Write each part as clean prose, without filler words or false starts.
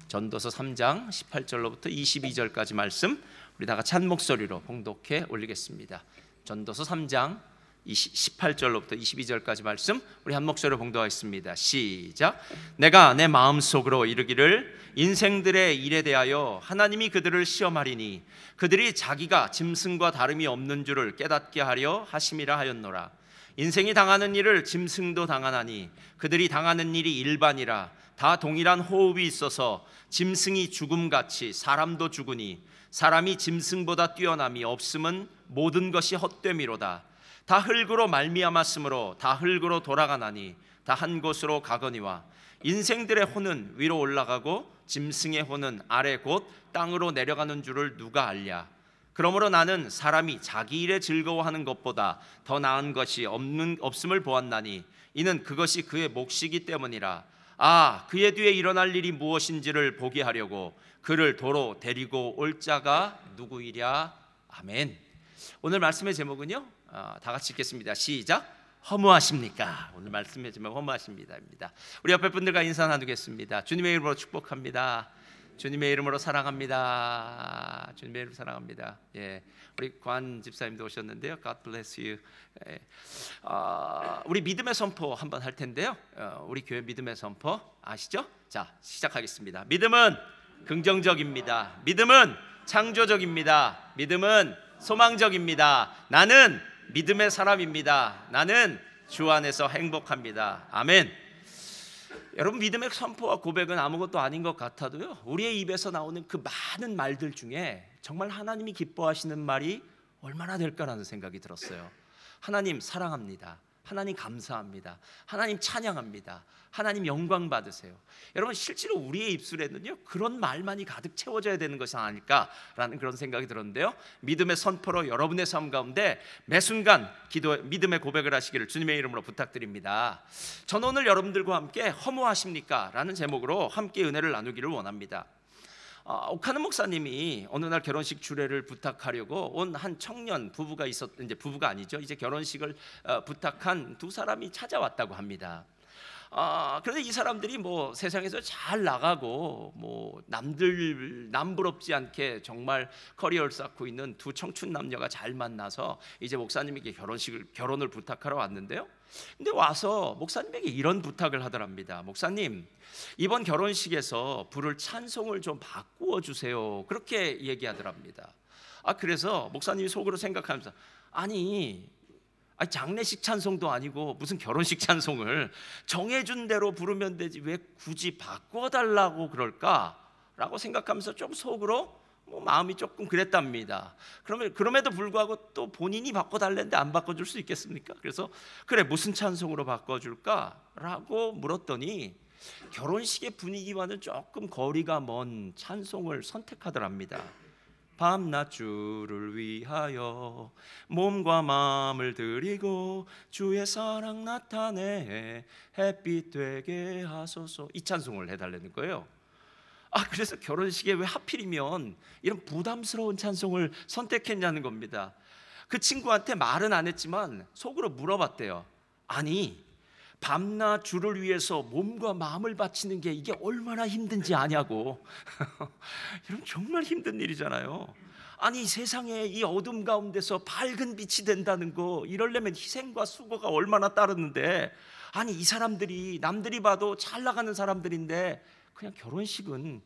전도서 3장 18절로부터 22절까지 말씀 우리 다 같이 한 목소리로 봉독해 올리겠습니다. 전도서 3장 18절로부터 22절까지 말씀 우리 한 목소리로 봉독하겠습니다. 시작. 내가 내 마음속으로 이르기를 인생들의 일에 대하여 하나님이 그들을 시험하리니 그들이 자기가 짐승과 다름이 없는 줄을 깨닫게 하려 하심이라 하였노라. 인생이 당하는 일을 짐승도 당하나니 그들이 당하는 일이 일반이라. 다 동일한 호흡이 있어서 짐승이 죽음같이 사람도 죽으니 사람이 짐승보다 뛰어남이 없음은 모든 것이 헛됨이로다. 다 흙으로 말미암았으므로 다 흙으로 돌아가나니 다 한 곳으로 가거니와 인생들의 혼은 위로 올라가고 짐승의 혼은 아래 곧 땅으로 내려가는 줄을 누가 알랴. 그러므로 나는 사람이 자기 일에 즐거워하는 것보다 더 나은 것이 없음을 보았나니 이는 그것이 그의 몫이기 때문이라. 그의 뒤에 일어날 일이 무엇인지를 보게 하려고 그를 도로 데리고 올 자가 누구이랴. 아멘. 오늘 말씀의 제목은요, 다 같이 읽겠습니다. 시작. 허무하십니까? 오늘 말씀의 제목 허무하십니다입니다. 우리 옆에 분들과 인사 나누겠습니다. 주님의 이름으로 축복합니다. 주님의 이름으로 사랑합니다. 주님의 이름으로 사랑합니다. 예, 우리 관 집사님도 오셨는데요. God bless you. 우리 믿음의 선포 한번 할 텐데요. 우리 교회 믿음의 선포 아시죠? 자, 시작하겠습니다. 믿음은 긍정적입니다. 믿음은 창조적입니다. 믿음은 소망적입니다. 나는 믿음의 사람입니다. 나는 주 안에서 행복합니다. 아멘. 여러분, 믿음의 선포와 고백은 아무것도 아닌 것 같아도요, 우리의 입에서 나오는 그 많은 말들 중에 정말 하나님이 기뻐하시는 말이 얼마나 될까라는 생각이 들었어요. 하나님 사랑합니다. 하나님 감사합니다. 하나님 찬양합니다. 하나님 영광 받으세요. 여러분, 실제로 우리의 입술에는요 그런 말만이 가득 채워져야 되는 것이 아닐까라는 그런 생각이 들었는데요, 믿음의 선포로 여러분의 삶 가운데 매 순간 믿음의 고백을 하시기를 주님의 이름으로 부탁드립니다. 저는 오늘 여러분들과 함께 허무하십니까? 라는 제목으로 함께 은혜를 나누기를 원합니다. 오카는 목사님이 어느 날 결혼식 주례를 부탁하려고 온 한 청년 부부가 이제 부부가 아니죠, 이제 결혼식을 부탁한 두 사람이 찾아왔다고 합니다. 그런데 이 사람들이 뭐 세상에서 잘 나가고 뭐 남부럽지 않게 정말 커리어를 쌓고 있는 두 청춘 남녀가 잘 만나서 이제 목사님에게 결혼을 부탁하러 왔는데요. 근데 와서 목사님에게 이런 부탁을 하더랍니다. 목사님, 이번 결혼식에서 부를 찬송을 좀 바꾸어 주세요. 그렇게 얘기하더랍니다. 그래서 목사님이 속으로 생각하면서 아니 장례식 찬송도 아니고 무슨 결혼식 찬송을 정해준 대로 부르면 되지 왜 굳이 바꿔달라고 그럴까라고 생각하면서 좀 속으로 마음이 조금 그랬답니다. 그럼에도 불구하고 또 본인이 바꿔달랬는데 안 바꿔줄 수 있겠습니까? 그래서 그래, 무슨 찬송으로 바꿔줄까라고 물었더니 결혼식의 분위기와는 조금 거리가 먼 찬송을 선택하더랍니다. 밤낮 주를 위하여 몸과 마음을 드리고 주의 사랑 나타내 햇빛 되게 하소서, 이 찬송을 해달라는 거예요. 그래서 결혼식에 왜 하필이면 이런 부담스러운 찬송을 선택했냐는 겁니다. 그 친구한테 말은 안 했지만 속으로 물어봤대요. 아니, 밤낮 주를 위해서 몸과 마음을 바치는 게 이게 얼마나 힘든지 아냐고. 여러분, 정말 힘든 일이잖아요. 아니, 세상에 이 어둠 가운데서 밝은 빛이 된다는 거, 이러려면 희생과 수고가 얼마나 따르는데, 아니 이 사람들이 남들이 봐도 잘 나가는 사람들인데 그냥 결혼식은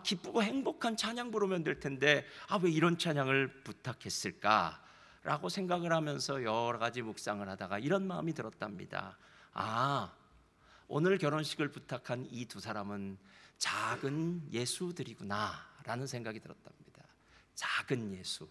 기쁘고 행복한 찬양 부르면 될 텐데 왜 이런 찬양을 부탁했을까라고 생각을 하면서 여러 가지 묵상을 하다가 이런 마음이 들었답니다. 오늘 결혼식을 부탁한 이 두 사람은 작은 예수들이구나 라는 생각이 들었답니다. 작은 예수.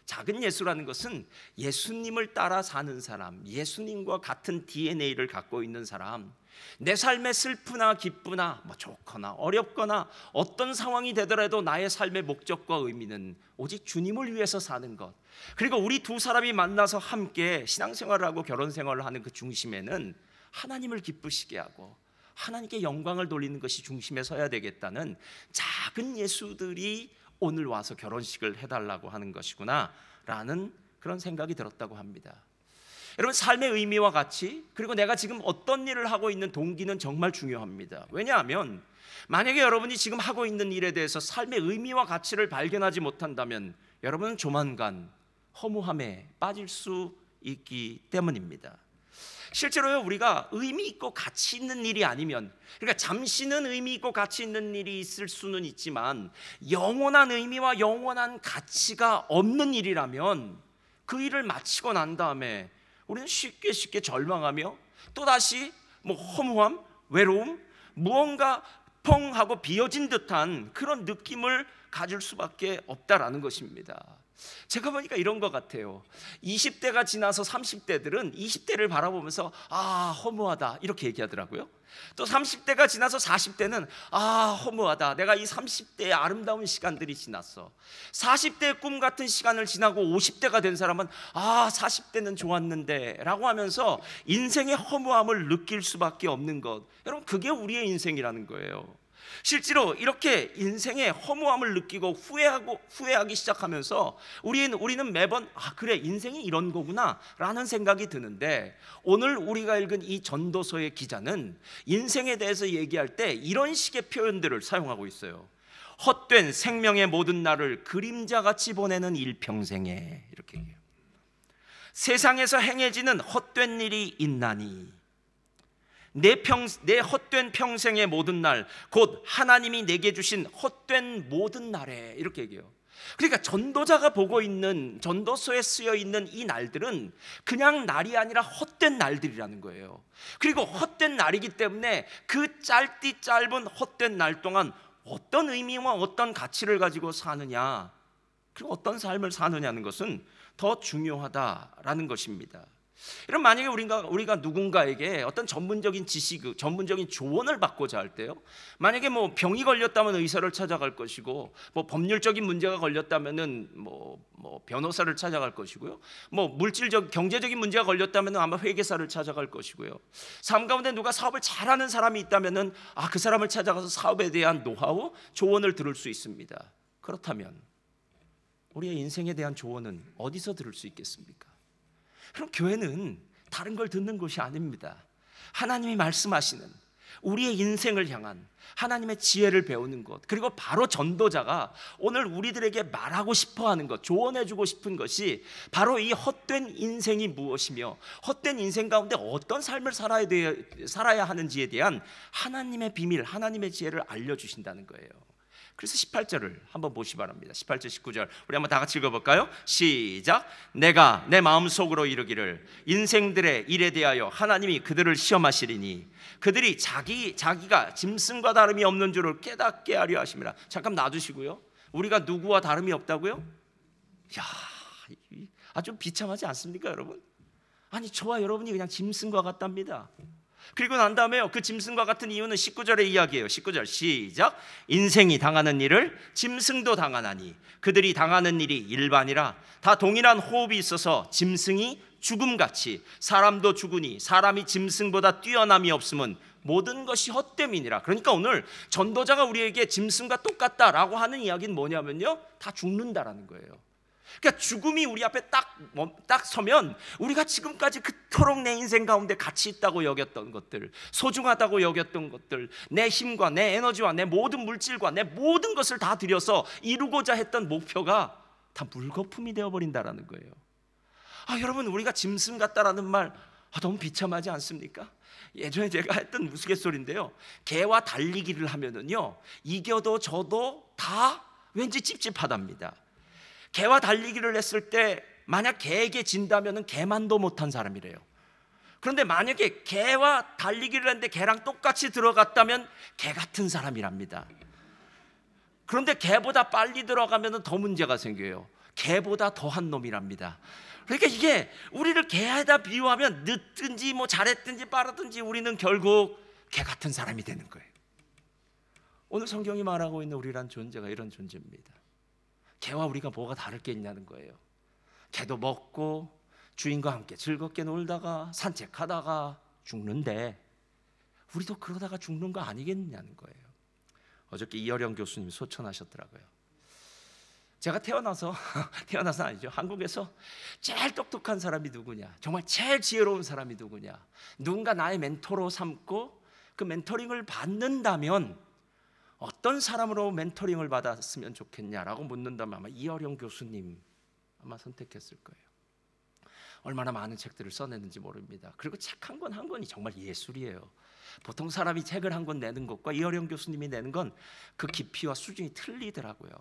작은 예수라는 것은 예수님을 따라 사는 사람, 예수님과 같은 DNA를 갖고 있는 사람, 내 삶에 슬프나 기쁘나 좋거나 어렵거나 어떤 상황이 되더라도 나의 삶의 목적과 의미는 오직 주님을 위해서 사는 것. 그리고 우리 두 사람이 만나서 함께 신앙생활을 하고 결혼생활을 하는 그 중심에는 하나님을 기쁘시게 하고 하나님께 영광을 돌리는 것이 중심에 서야 되겠다는 작은 예수들이 오늘 와서 결혼식을 해달라고 하는 것이구나 라는 그런 생각이 들었다고 합니다. 여러분, 삶의 의미와 가치, 그리고 내가 지금 어떤 일을 하고 있는 동기는 정말 중요합니다. 왜냐하면 만약에 여러분이 지금 하고 있는 일에 대해서 삶의 의미와 가치를 발견하지 못한다면 여러분은 조만간 허무함에 빠질 수 있기 때문입니다. 실제로요, 우리가 의미 있고 가치 있는 일이 아니면, 그러니까 잠시는 의미 있고 가치 있는 일이 있을 수는 있지만 영원한 의미와 영원한 가치가 없는 일이라면 그 일을 마치고 난 다음에 우리는 쉽게 절망하며 또다시 허무함, 외로움, 무언가 펑 하고 비어진 듯한 그런 느낌을 가질 수밖에 없다라는 것입니다. 제가 보니까 이런 것 같아요. 20대가 지나서 30대들은 20대를 바라보면서 허무하다 이렇게 얘기하더라고요. 또 30대가 지나서 40대는 허무하다, 내가 이 30대의 아름다운 시간들이 지났어. 40대의 꿈 같은 시간을 지나고 50대가 된 사람은 40대는 좋았는데 라고 하면서 인생의 허무함을 느낄 수밖에 없는 것, 여러분 그게 우리의 인생이라는 거예요. 실제로 이렇게 인생의 허무함을 느끼고 후회하기 시작하면서 우리는 매번 그래, 인생이 이런 거구나 라는 생각이 드는데, 오늘 우리가 읽은 이 전도서의 기자는 인생에 대해서 얘기할 때 이런 식의 표현들을 사용하고 있어요. 헛된 생명의 모든 날을 그림자같이 보내는 일평생에, 이렇게 얘기해요. 세상에서 행해지는 헛된 일이 있나니 내 헛된 평생의 모든 날, 곧 하나님이 내게 주신 헛된 모든 날에, 이렇게 얘기해요. 그러니까 전도자가 보고 있는, 전도서에 쓰여 있는 이 날들은 그냥 날이 아니라 헛된 날들이라는 거예요. 그리고 헛된 날이기 때문에 그 짧은 헛된 날 동안 어떤 의미와 어떤 가치를 가지고 사느냐, 그리고 어떤 삶을 사느냐는 것은 더 중요하다라는 것입니다. 여러분, 만약에 우리가 누군가에게 어떤 전문적인 지식, 전문적인 조언을 받고자 할 때요, 만약에 병이 걸렸다면 의사를 찾아갈 것이고, 법률적인 문제가 걸렸다면은 변호사를 찾아갈 것이고요, 경제적인 문제가 걸렸다면은 아마 회계사를 찾아갈 것이고요, 삶 가운데 누가 사업을 잘하는 사람이 있다면은 그 사람을 찾아가서 사업에 대한 노하우, 조언을 들을 수 있습니다. 그렇다면 우리의 인생에 대한 조언은 어디서 들을 수 있겠습니까? 그럼 교회는 다른 걸 듣는 곳이 아닙니다. 하나님이 말씀하시는 우리의 인생을 향한 하나님의 지혜를 배우는 것, 그리고 바로 전도자가 오늘 우리들에게 말하고 싶어하는 것, 조언해주고 싶은 것이 바로 이 헛된 인생이 무엇이며 헛된 인생 가운데 어떤 삶을 살아야 하는지에 대한 하나님의 비밀, 하나님의 지혜를 알려주신다는 거예요. 그래서 18절을 한번 보시기 바랍니다. 18절 19절 우리 한번 다 같이 읽어볼까요? 시작. 내가 내 마음속으로 이르기를 인생들의 일에 대하여 하나님이 그들을 시험하시리니 그들이 자기가 짐승과 다름이 없는 줄을 깨닫게 하려 하심이라. 잠깐 놔두시고요, 우리가 누구와 다름이 없다고요? 아주 비참하지 않습니까 여러분? 아니, 저와 여러분이 그냥 짐승과 같답니다. 그리고 난 다음에요, 그 짐승과 같은 이유는 19절의 이야기예요. 19절 시작. 인생이 당하는 일을 짐승도 당하나니 그들이 당하는 일이 일반이라. 다 동일한 호흡이 있어서 짐승이 죽음같이 사람도 죽으니 사람이 짐승보다 뛰어남이 없음은 모든 것이 헛됨이니라. 그러니까 오늘 전도자가 우리에게 짐승과 똑같다라고 하는 이야기는 뭐냐면요, 다 죽는다라는 거예요. 그러니까 죽음이 우리 앞에 딱 서면 우리가 지금까지 그토록 내 인생 가운데 가치 있다고 여겼던 것들, 소중하다고 여겼던 것들, 내 힘과 내 에너지와 내 모든 물질과 내 모든 것을 다 들여서 이루고자 했던 목표가 다 물거품이 되어버린다라는 거예요. 여러분, 우리가 짐승 같다라는 말 너무 비참하지 않습니까? 예전에 제가 했던 우스갯소리인데요, 개와 달리기를 하면은요, 이겨도 져도 다 왠지 찝찝하답니다. 개와 달리기를 했을 때 만약 개에게 진다면 개만도 못한 사람이래요. 그런데 만약에 개와 달리기를 했는데 개랑 똑같이 들어갔다면 개 같은 사람이랍니다. 그런데 개보다 빨리 들어가면 더 문제가 생겨요. 개보다 더한 놈이랍니다. 그러니까 이게 우리를 개에다 비유하면 늦든지 잘했든지 빠르든지 우리는 결국 개 같은 사람이 되는 거예요. 오늘 성경이 말하고 있는 우리란 존재가 이런 존재입니다. 개와 우리가 뭐가 다를 게 있냐는 거예요. 개도 먹고 주인과 함께 즐겁게 놀다가 산책하다가 죽는데 우리도 그러다가 죽는 거 아니겠냐는 거예요. 어저께 이어령 교수님이 소천하셨더라고요. 제가 태어나서 아니죠, 한국에서 제일 똑똑한 사람이 누구냐, 정말 제일 지혜로운 사람이 누구냐, 누군가 나의 멘토로 삼고 그 멘토링을 받는다면 어떤 사람으로 멘토링을 받았으면 좋겠냐라고 묻는다면 아마 이어령 교수님 아마 선택했을 거예요. 얼마나 많은 책들을 써냈는지 모릅니다. 그리고 책 한 권 한 권이 정말 예술이에요. 보통 사람이 책을 한 권 내는 것과 이어령 교수님이 내는 건 그 깊이와 수준이 틀리더라고요.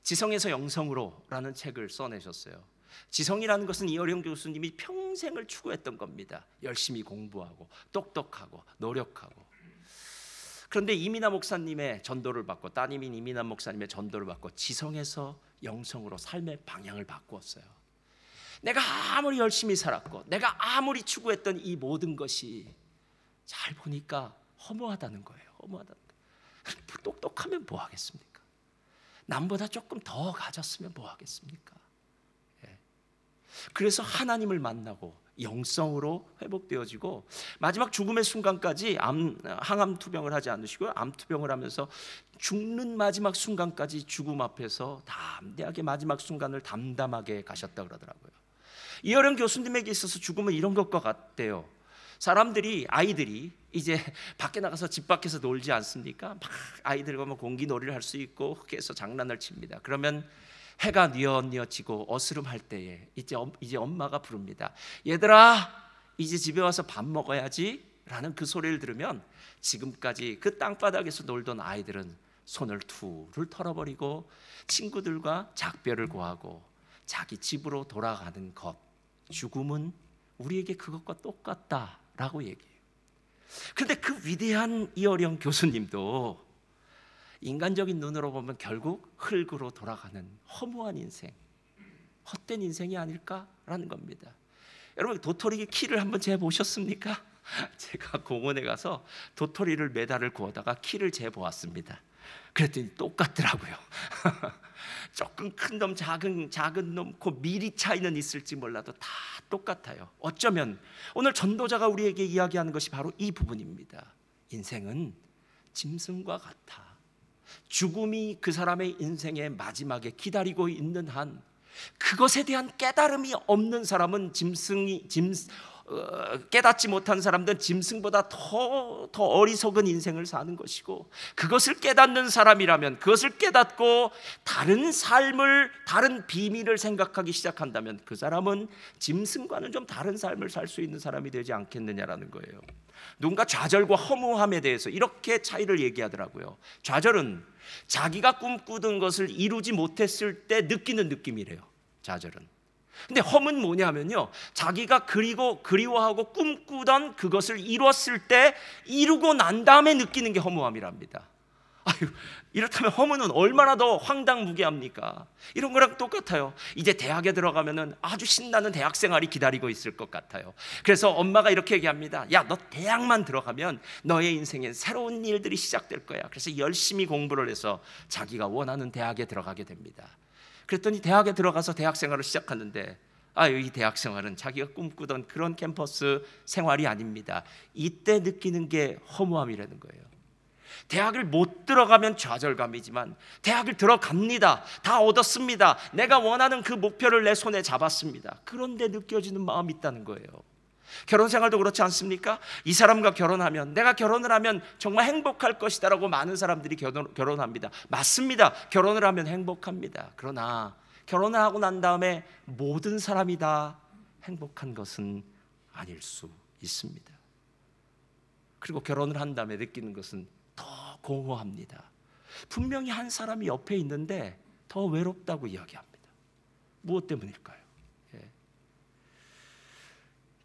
지성에서 영성으로라는 책을 써내셨어요. 지성이라는 것은 이어령 교수님이 평생을 추구했던 겁니다. 열심히 공부하고 똑똑하고 노력하고. 그런데 이민아 목사님의 전도를 받고, 따님인 이민아 목사님의 전도를 받고 지성에서 영성으로 삶의 방향을 바꾸었어요. 내가 아무리 열심히 살았고 내가 아무리 추구했던 이 모든 것이 잘 보니까 허무하다는 거예요. 허무하다는 거예요. 똑똑하면 뭐 하겠습니까? 남보다 조금 더 가졌으면 뭐 하겠습니까? 그래서 하나님을 만나고 영성으로 회복되어지고 마지막 죽음의 순간까지 항암 투병을 하지 않으시고요, 암 투병을 하면서 죽는 마지막 순간까지 죽음 앞에서 담대하게 마지막 순간을 담담하게 가셨다 그러더라고요. 이어령 교수님에게 있어서 죽음은 이런 것과 같대요. 아이들이 이제 밖에 나가서 집 밖에서 놀지 않습니까? 막 아이들과 공기놀이를 할 수 있고 흙에서 장난을 칩니다. 그러면 해가 뉘어지고 어스름할 때에 이제 엄마가 부릅니다. 얘들아, 이제 집에 와서 밥 먹어야지 라는 그 소리를 들으면 지금까지 그 땅바닥에서 놀던 아이들은 손을 툴을 털어버리고 친구들과 작별을 고하고 자기 집으로 돌아가는 것, 죽음은 우리에게 그것과 똑같다라고 얘기해요. 그런데 그 위대한 이어령 교수님도 인간적인 눈으로 보면 결국 흙으로 돌아가는 허무한 인생, 헛된 인생이 아닐까라는 겁니다. 여러분, 도토리 키를 한번 재보셨습니까? 제가 공원에 가서 도토리를 매달을 구워다가 키를 재보았습니다. 그랬더니 똑같더라고요. 조금 큰 놈, 작은 놈, 그 미리 차이는 있을지 몰라도 다 똑같아요. 어쩌면 오늘 전도자가 우리에게 이야기하는 것이 바로 이 부분입니다. 인생은 짐승과 같아. 죽음이 그 사람의 인생의 마지막에 기다리고 있는 한, 그것에 대한 깨달음이 없는 사람은 깨닫지 못한 사람들은 짐승보다 더 어리석은 인생을 사는 것이고, 그것을 깨닫는 사람이라면, 그것을 깨닫고 다른 삶을, 다른 비밀을 생각하기 시작한다면 그 사람은 짐승과는 좀 다른 삶을 살 수 있는 사람이 되지 않겠느냐라는 거예요. 누군가 좌절과 허무함에 대해서 이렇게 차이를 얘기하더라고요. 좌절은 자기가 꿈꾸던 것을 이루지 못했을 때 느끼는 느낌이래요. 좌절은. 근데 험은 뭐냐면요, 자기가 그리워하고 꿈꾸던 그것을 이뤘을 때, 이루고 난 다음에 느끼는 게 허무함이랍니다. 아유, 이렇다면 허무는 얼마나 더 황당무계합니까? 이런 거랑 똑같아요. 이제 대학에 들어가면은 아주 신나는 대학 생활이 기다리고 있을 것 같아요. 그래서 엄마가 이렇게 얘기합니다. 야, 너 대학만 들어가면 너의 인생엔 새로운 일들이 시작될 거야. 그래서 열심히 공부를 해서 자기가 원하는 대학에 들어가게 됩니다. 그랬더니 대학에 들어가서 대학 생활을 시작하는데, 이 대학 생활은 자기가 꿈꾸던 그런 캠퍼스 생활이 아닙니다. 이때 느끼는 게 허무함이라는 거예요. 대학을 못 들어가면 좌절감이지만 대학을 들어갑니다. 다 얻었습니다. 내가 원하는 그 목표를 내 손에 잡았습니다. 그런데 느껴지는 마음이 있다는 거예요. 결혼 생활도 그렇지 않습니까? 이 사람과 결혼하면, 내가 결혼을 하면 정말 행복할 것이다라고 많은 사람들이 결혼합니다. 맞습니다. 결혼을 하면 행복합니다. 그러나 결혼을 하고 난 다음에 모든 사람이 다 행복한 것은 아닐 수 있습니다. 그리고 결혼을 한 다음에 느끼는 것은 더 공허합니다. 분명히 한 사람이 옆에 있는데 더 외롭다고 이야기합니다. 무엇 때문일까요?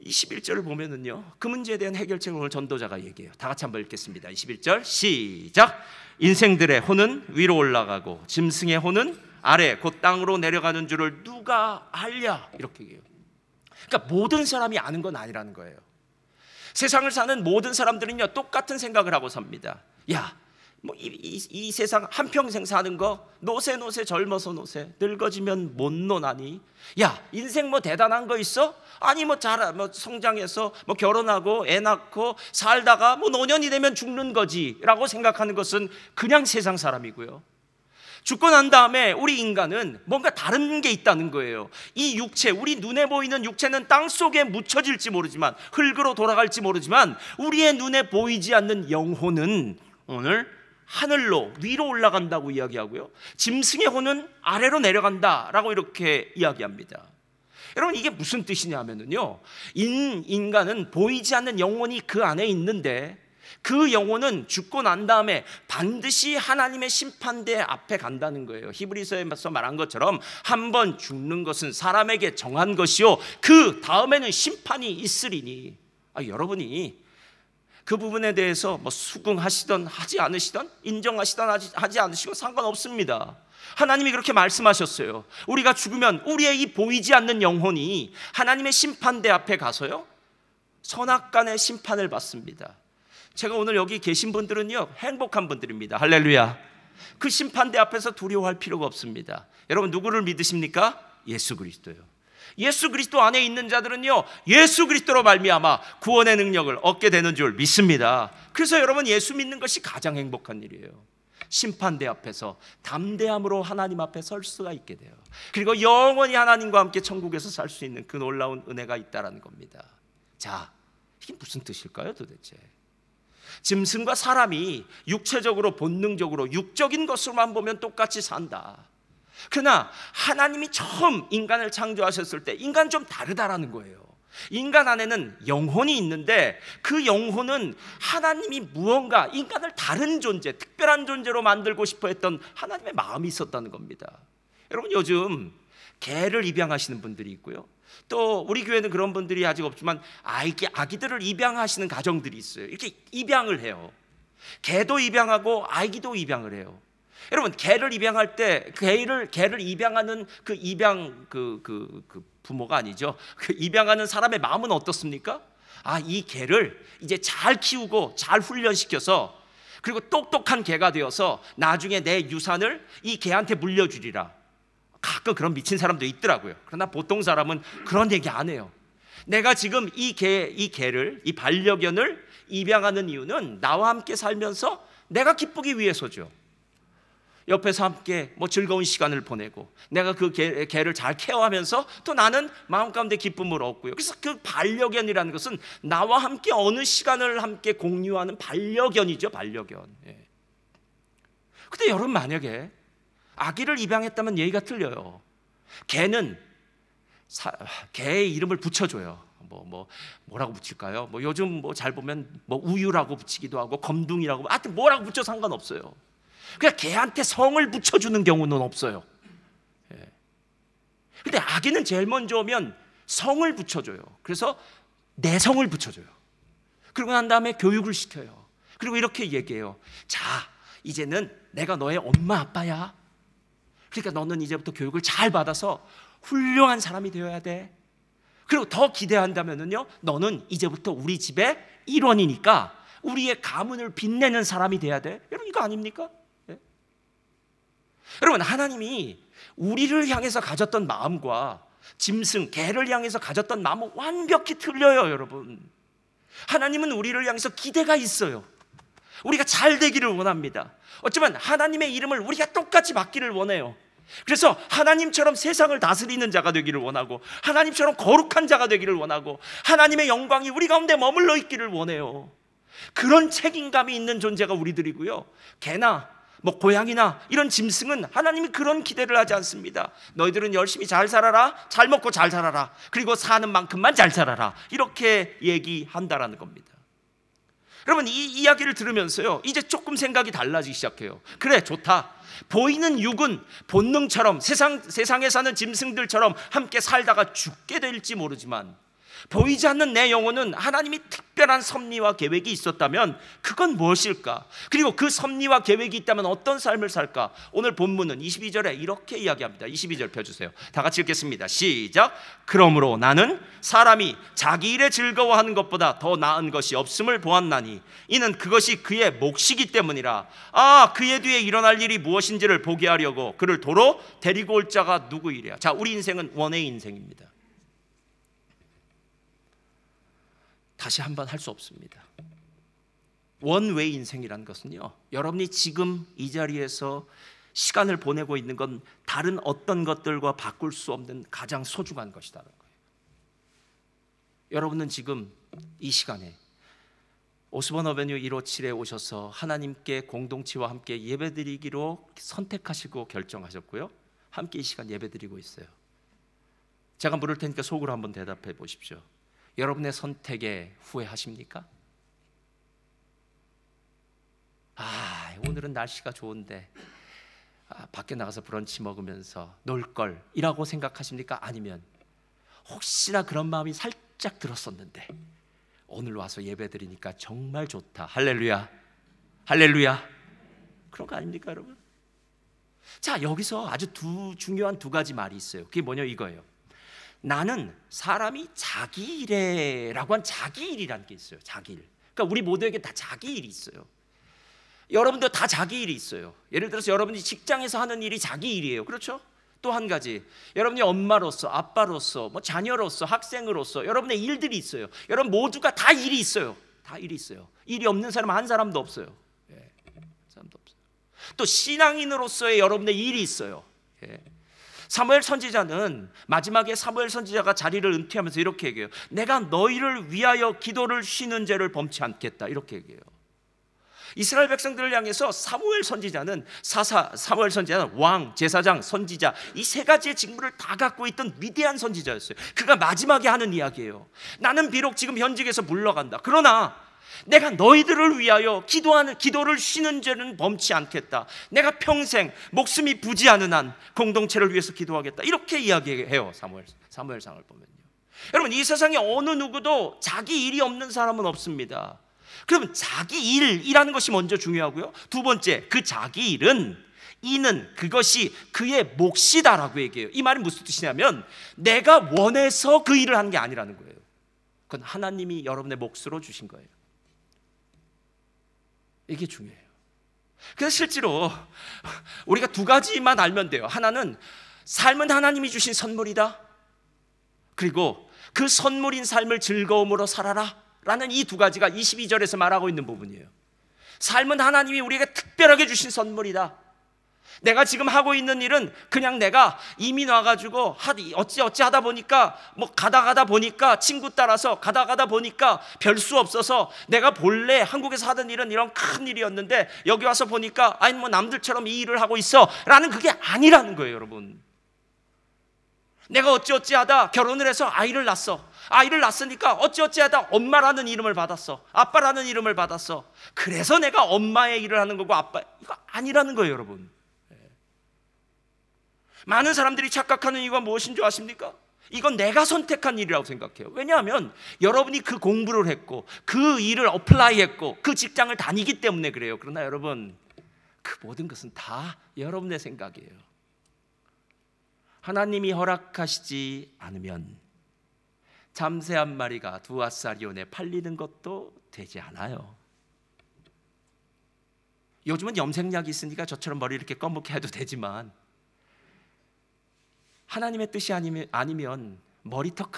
21절을 보면은요, 그 문제에 대한 해결책을 오늘 전도자가 얘기해요. 다 같이 한번 읽겠습니다. 21절 시작. 인생들의 혼은 위로 올라가고 짐승의 혼은 아래 곧 땅으로 내려가는 줄을 누가 알랴, 이렇게 얘기해요. 그러니까 모든 사람이 아는 건 아니라는 거예요. 세상을 사는 모든 사람들은요, 똑같은 생각을 하고 삽니다. 야, 이 세상 한평생 사는 거, 노세 젊어서 노세, 늙어지면 못 노나니? 야, 인생 뭐 대단한 거 있어? 아니 성장해서 결혼하고 애 낳고 살다가 노년이 되면 죽는 거지 라고 생각하는 것은 그냥 세상 사람이고요. 죽고 난 다음에 우리 인간은 뭔가 다른 게 있다는 거예요. 이 육체, 우리 눈에 보이는 육체는 땅속에 묻혀질지 모르지만, 흙으로 돌아갈지 모르지만, 우리의 눈에 보이지 않는 영혼은 오늘 하늘로 위로 올라간다고 이야기하고요, 짐승의 혼은 아래로 내려간다라고 이렇게 이야기합니다. 여러분, 이게 무슨 뜻이냐면요, 인간은 보이지 않는 영혼이 그 안에 있는데 그 영혼은 죽고 난 다음에 반드시 하나님의 심판대 앞에 간다는 거예요. 히브리서에서 말한 것처럼 한 번 죽는 것은 사람에게 정한 것이요 그 다음에는 심판이 있으리니. 여러분이 그 부분에 대해서 뭐 수긍하시던 하지 않으시던, 인정하시던 하지 않으시건 상관없습니다. 하나님이 그렇게 말씀하셨어요. 우리가 죽으면 우리의 이 보이지 않는 영혼이 하나님의 심판대 앞에 가서요 선악간의 심판을 받습니다. 제가 오늘 여기 계신 분들은요 행복한 분들입니다. 할렐루야. 그 심판대 앞에서 두려워할 필요가 없습니다. 여러분, 누구를 믿으십니까? 예수 그리스도요. 예수 그리스도 안에 있는 자들은요 예수 그리스도로 말미암아 구원의 능력을 얻게 되는 줄 믿습니다. 그래서 여러분, 예수 믿는 것이 가장 행복한 일이에요. 심판대 앞에서 담대함으로 하나님 앞에 설 수가 있게 돼요. 그리고 영원히 하나님과 함께 천국에서 살 수 있는 그 놀라운 은혜가 있다는 겁니다. 자, 이게 무슨 뜻일까요 도대체? 짐승과 사람이 육체적으로 본능적으로 육적인 것으로만 보면 똑같이 산다. 그러나 하나님이 처음 인간을 창조하셨을 때 인간은 좀 다르다라는 거예요. 인간 안에는 영혼이 있는데 그 영혼은 하나님이 무언가 인간을 다른 존재, 특별한 존재로 만들고 싶어 했던 하나님의 마음이 있었다는 겁니다. 여러분, 요즘 개를 입양하시는 분들이 있고요, 또 우리 교회는 그런 분들이 아직 없지만 아기들을 입양하시는 가정들이 있어요. 이렇게 입양을 해요. 개도 입양하고 아기도 입양을 해요. 여러분, 개를 입양할 때 개를 입양하는 그 입양 그 부모가 아니죠. 그 입양하는 사람의 마음은 어떻습니까? 이 개를 이제 잘 키우고 잘 훈련시켜서 그리고 똑똑한 개가 되어서 나중에 내 유산을 이 개한테 물려주리라. 가끔 그런 미친 사람도 있더라고요. 그러나 보통 사람은 그런 얘기 안 해요. 내가 지금 이 반려견을 입양하는 이유는 나와 함께 살면서 내가 기쁘기 위해서죠. 옆에서 함께 즐거운 시간을 보내고 내가 그 개를 잘 케어하면서 또 나는 마음 가운데 기쁨을 얻고요. 그래서 그 반려견이라는 것은 나와 함께 어느 시간을 함께 공유하는 반려견이죠. 반려견. 근데 여러분, 만약에 아기를 입양했다면 얘기가 틀려요. 개는 개의 이름을 붙여줘요. 뭐라고 붙일까요? 요즘 잘 보면 우유라고 붙이기도 하고 검둥이라고, 하여튼 뭐라고 붙여 상관없어요. 그냥 개한테 성을 붙여주는 경우는 없어요. 근데 아기는 제일 먼저 오면 성을 붙여줘요. 그래서 내 성을 붙여줘요. 그러고 난 다음에 교육을 시켜요. 그리고 이렇게 얘기해요. 자, 이제는 내가 너의 엄마 아빠야. 그러니까 너는 이제부터 교육을 잘 받아서 훌륭한 사람이 되어야 돼. 그리고 더 기대한다면요, 너는 이제부터 우리 집의 일원이니까 우리의 가문을 빛내는 사람이 돼야 돼. 여러분, 이거 아닙니까? 여러분, 하나님이 우리를 향해서 가졌던 마음과 짐승, 개를 향해서 가졌던 마음은 완벽히 틀려요. 여러분, 하나님은 우리를 향해서 기대가 있어요. 우리가 잘 되기를 원합니다. 어쩌면 하나님의 이름을 우리가 똑같이 받기를 원해요. 그래서 하나님처럼 세상을 다스리는 자가 되기를 원하고 하나님처럼 거룩한 자가 되기를 원하고 하나님의 영광이 우리 가운데 머물러 있기를 원해요. 그런 책임감이 있는 존재가 우리들이고요, 개나 고양이나 이런 짐승은 하나님이 그런 기대를 하지 않습니다. 너희들은 열심히 잘 살아라, 잘 먹고 잘 살아라, 그리고 사는 만큼만 잘 살아라, 이렇게 얘기한다라는 겁니다. 여러분, 이 이야기를 들으면서요 이제 조금 생각이 달라지기 시작해요. 그래, 좋다. 보이는 육은 본능처럼 세상에 사는 짐승들처럼 함께 살다가 죽게 될지 모르지만 보이지 않는 내 영혼은 하나님이 특별한 섭리와 계획이 있었다면 그건 무엇일까? 그리고 그 섭리와 계획이 있다면 어떤 삶을 살까? 오늘 본문은 22절에 이렇게 이야기합니다. 22절 펴주세요. 다 같이 읽겠습니다. 시작. 그러므로 나는 사람이 자기 일에 즐거워하는 것보다 더 나은 것이 없음을 보았나니 이는 그것이 그의 몫이기 때문이라. 그의 뒤에 일어날 일이 무엇인지를 보게 하려고 그를 도로 데리고 올 자가 누구이랴. 자, 우리 인생은 원의 인생입니다. 다시 한번 할 수 없습니다. 원웨이 인생이라는 것은요, 여러분이 지금 이 자리에서 시간을 보내고 있는 건 다른 어떤 것들과 바꿀 수 없는 가장 소중한 것이라는 거예요. 여러분은 지금 이 시간에 오스본 어베뉴 157에 오셔서 하나님께 공동체와 함께 예배드리기로 선택하시고 결정하셨고요, 함께 이 시간 예배드리고 있어요. 제가 물을 테니까 속으로 한번 대답해 보십시오. 여러분의 선택에 후회하십니까? 오늘은 날씨가 좋은데 밖에 나가서 브런치 먹으면서 놀걸 이라고 생각하십니까? 아니면 혹시나 그런 마음이 살짝 들었었는데 오늘 와서 예배드리니까 정말 좋다, 할렐루야, 할렐루야, 그런 거 아닙니까 여러분? 자, 여기서 아주 중요한 두 가지 말이 있어요. 그게 뭐냐, 이거예요. 나는 사람이 자기 일에라고 한 자기 일이라는 게 있어요. 자기 일. 그러니까 우리 모두에게 다 자기 일이 있어요. 여러분도 다 자기 일이 있어요. 예를 들어서 여러분이 직장에서 하는 일이 자기 일이에요. 그렇죠? 또 한 가지, 여러분이 엄마로서, 아빠로서, 자녀로서, 학생으로서 여러분의 일들이 있어요. 여러분 모두가 다 일이 있어요. 다 일이 있어요. 일이 없는 사람 한 사람도 없어요. 사람도 없어요. 또 신앙인으로서의 여러분의 일이 있어요. 사무엘 선지자는 마지막에 사무엘 선지자가 자리를 은퇴하면서 이렇게 얘기해요. 내가 너희를 위하여 기도를 쉬는 죄를 범치 않겠다, 이렇게 얘기해요. 이스라엘 백성들을 향해서 사무엘 선지자는 사무엘 선지자는 왕, 제사장, 선지자, 이 세 가지의 직무를 다 갖고 있던 위대한 선지자였어요. 그가 마지막에 하는 이야기예요. 나는 비록 지금 현직에서 물러간다. 그러나 내가 너희들을 위하여 기도를 쉬는 죄는 범치 않겠다. 내가 평생 목숨이 부지하는 한 공동체를 위해서 기도하겠다. 이렇게 이야기해요. 사무엘상을 보면요. 여러분, 이 세상에 어느 누구도 자기 일이 없는 사람은 없습니다. 그럼 자기 일이라는 것이 먼저 중요하고요, 두 번째, 그 자기 이는 그것이 그의 몫이다라고 얘기해요. 이 말이 무슨 뜻이냐면 내가 원해서 그 일을 하는 게 아니라는 거예요. 그건 하나님이 여러분의 몫으로 주신 거예요. 이게 중요해요. 그래서 실제로 우리가 두 가지만 알면 돼요. 하나는 삶은 하나님이 주신 선물이다, 그리고 그 선물인 삶을 즐거움으로 살아라 라는 이 두 가지가 22절에서 말하고 있는 부분이에요. 삶은 하나님이 우리에게 특별하게 주신 선물이다. 내가 지금 하고 있는 일은 그냥 내가 이민 와가지고 어찌 하다 보니까 가다 보니까 친구 따라서 가다 보니까 별 수 없어서 내가 본래 한국에서 하던 일은 이런 큰 일이었는데 여기 와서 보니까 남들처럼 이 일을 하고 있어 라는, 그게 아니라는 거예요. 여러분, 내가 어찌하다 결혼을 해서 아이를 낳았으니까 어찌하다 엄마라는 이름을 받았어, 아빠라는 이름을 받았어. 그래서 내가 엄마의 일을 하는 거고 아빠, 이거 아니라는 거예요. 여러분, 많은 사람들이 착각하는 이유가 무엇인 줄 아십니까? 이건 내가 선택한 일이라고 생각해요. 왜냐하면 여러분이 그 공부를 했고 그 일을 어플라이했고 그 직장을 다니기 때문에 그래요. 그러나 여러분, 그 모든 것은 다 여러분의 생각이에요. 하나님이 허락하시지 않으면 잠새 한 마리가 두 아사리온에 팔리는 것도 되지 않아요. 요즘은 염색약이 있으니까 저처럼 머리 이렇게 검게 해도 되지만 하나님의 뜻이 아니면 머리털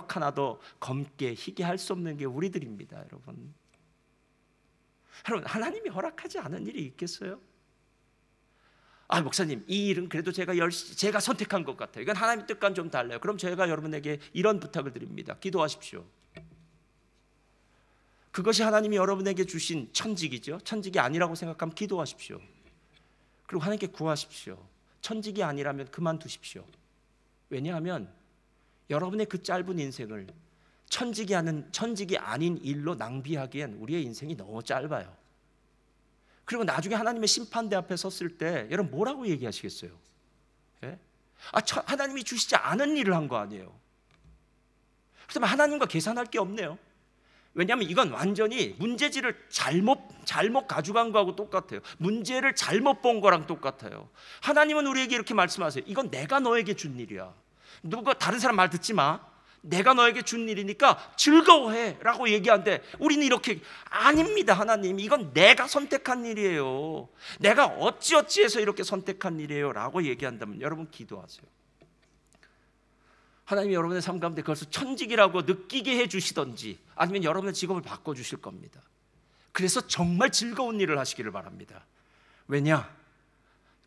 하나도 검게 희게 할 수 없는 게 우리들입니다. 여러분, 하나님이 허락하지 않은 일이 있겠어요? 목사님, 이 일은 그래도 제가 선택한 것 같아요. 이건 하나님 뜻과는 좀 달라요. 그럼 제가 여러분에게 이런 부탁을 드립니다. 기도하십시오. 그것이 하나님이 여러분에게 주신 천직이죠. 천직이 아니라고 생각하면 기도하십시오. 그리고 하나님께 구하십시오. 천직이 아니라면 그만두십시오. 왜냐하면 여러분의 그 짧은 인생을 천직이 아닌 일로 낭비하기엔 우리의 인생이 너무 짧아요. 그리고 나중에 하나님의 심판대 앞에 섰을 때 여러분 뭐라고 얘기하시겠어요? 하나님이 주시지 않은 일을 한 거 아니에요. 그렇다면 하나님과 계산할 게 없네요. 왜냐하면 이건 완전히 문제지를 잘못 가져간 거하고 똑같아요. 문제를 잘못 본 거랑 똑같아요. 하나님은 우리에게 이렇게 말씀하세요. 이건 내가 너에게 준 일이야. 다른 사람 말 듣지 마. 내가 너에게 준 일이니까 즐거워해 라고 얘기하는데 우리는 이렇게, 아닙니다 하나님, 이건 내가 선택한 일이에요. 내가 어찌해서 이렇게 선택한 일이에요 라고 얘기한다면 여러분 기도하세요. 하나님이 여러분의 삶 가운데 그것을 천직이라고 느끼게 해주시던지 아니면 여러분의 직업을 바꿔주실 겁니다. 그래서 정말 즐거운 일을 하시기를 바랍니다. 왜냐?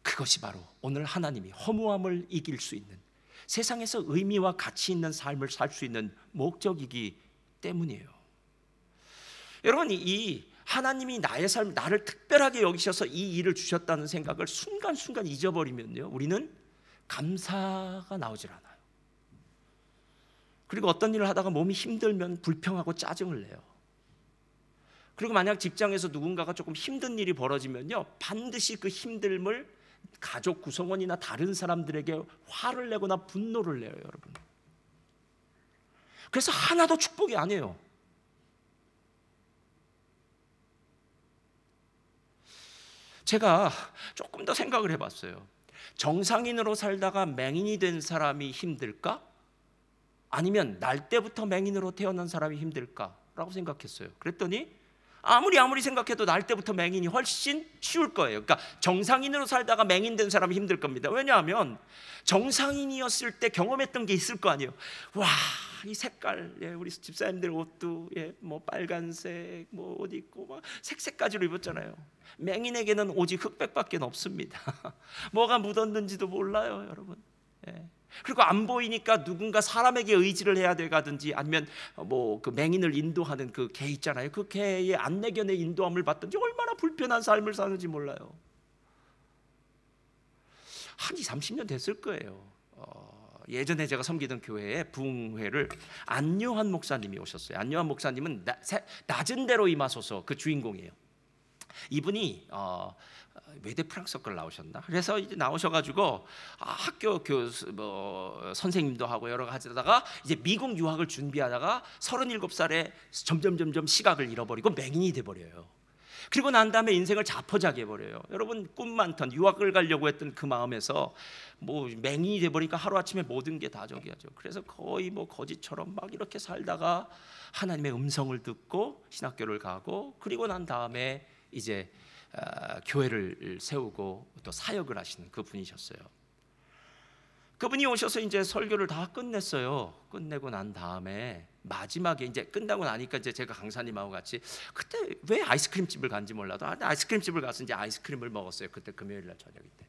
그것이 바로 오늘 하나님이 허무함을 이길 수 있는, 세상에서 의미와 가치 있는 삶을 살 수 있는 목적이기 때문이에요. 여러분, 이 하나님이 나의 삶, 나를 특별하게 여기셔서 이 일을 주셨다는 생각을 순간순간 잊어버리면요, 우리는 감사가 나오질 않아요. 그리고 어떤 일을 하다가 몸이 힘들면 불평하고 짜증을 내요. 그리고 만약 직장에서 누군가가 조금 힘든 일이 벌어지면요, 반드시 그 힘듦을 가족 구성원이나 다른 사람들에게 화를 내거나 분노를 내요, 여러분. 그래서 하나도 축복이 아니에요. 제가 조금 더 생각을 해봤어요. 정상인으로 살다가 맹인이 된 사람이 힘들까? 아니면 날 때부터 맹인으로 태어난 사람이 힘들까라고 생각했어요. 그랬더니 아무리 생각해도 날 때부터 맹인이 훨씬 쉬울 거예요. 그러니까 정상인으로 살다가 맹인 된 사람이 힘들 겁니다. 왜냐하면 정상인이었을 때 경험했던 게 있을 거 아니에요. 와, 이 색깔, 예, 우리 집사님들 옷도, 예, 뭐 빨간색, 뭐 옷 입고 막 색색까지로 입었잖아요. 맹인에게는 오직 흑백밖에 없습니다. 뭐가 묻었는지도 몰라요, 여러분. 예. 그리고 안 보이니까 누군가 사람에게 의지를 해야 되가든지, 아니면 뭐 그 맹인을 인도하는 그 개 있잖아요. 그 개의 안내견의 인도함을 받든지, 얼마나 불편한 삶을 사는지 몰라요. 한 20, 30년 됐을 거예요. 예전에 제가 섬기던 교회에 부흥회를 안요한 목사님이 오셨어요. 안요한 목사님은 낮은 대로 임하소서 그 주인공이에요. 이분이 외대 프랑스어과를 나오셨나? 그래서 이제 나오셔가지고 학교 교수 선생님도 하고 여러 가지 하다가 이제 미국 유학을 준비하다가 37살에 점점 시각을 잃어버리고 맹인이 돼버려요. 그리고 난 다음에 인생을 자포자기 해버려요. 여러분, 꿈 많던 유학을 가려고 했던 그 마음에서 뭐 맹인이 돼버리니까 하루아침에 모든 게 다 저기하죠. 그래서 거의 뭐 거지처럼 막 이렇게 살다가 하나님의 음성을 듣고 신학교를 가고, 그리고 난 다음에 이제 교회를 세우고 또 사역을 하시는 그 분이셨어요. 그분이 오셔서 이제 설교를 다 끝냈어요. 끝내고 난 다음에 마지막에 이제 끝나고 나니까 이제 제가 강사님하고 같이, 그때 왜 아이스크림 집을 간지 몰라도 아이스크림 집을 가서 이제 아이스크림을 먹었어요. 그때 금요일 날 저녁 때.